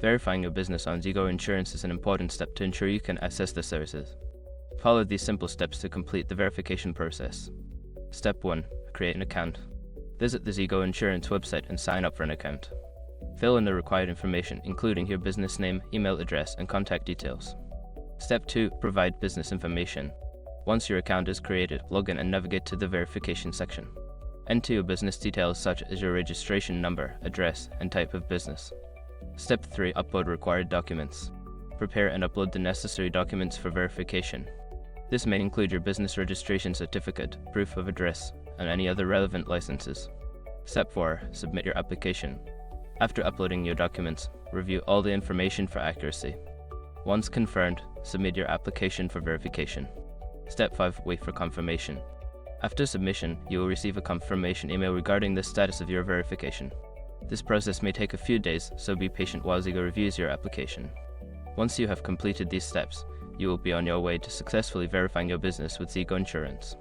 Verifying your business on Zego Insurance is an important step to ensure you can access the services. Follow these simple steps to complete the verification process. Step 1. Create an account. Visit the Zego Insurance website and sign up for an account. Fill in the required information, including your business name, email address, and contact details. Step 2. Provide business information. Once your account is created, log in and navigate to the verification section. Enter your business details such as your registration number, address, and type of business. Step 3. Upload required documents. Prepare and upload the necessary documents for verification. This may include your business registration certificate, proof of address, and any other relevant licenses. Step 4. Submit your application. After uploading your documents, review all the information for accuracy. Once confirmed, submit your application for verification. Step 5. Wait for confirmation. After submission, you will receive a confirmation email regarding the status of your verification. This process may take a few days, so be patient while Zego reviews your application. Once you have completed these steps, you will be on your way to successfully verifying your business with Zego Insurance.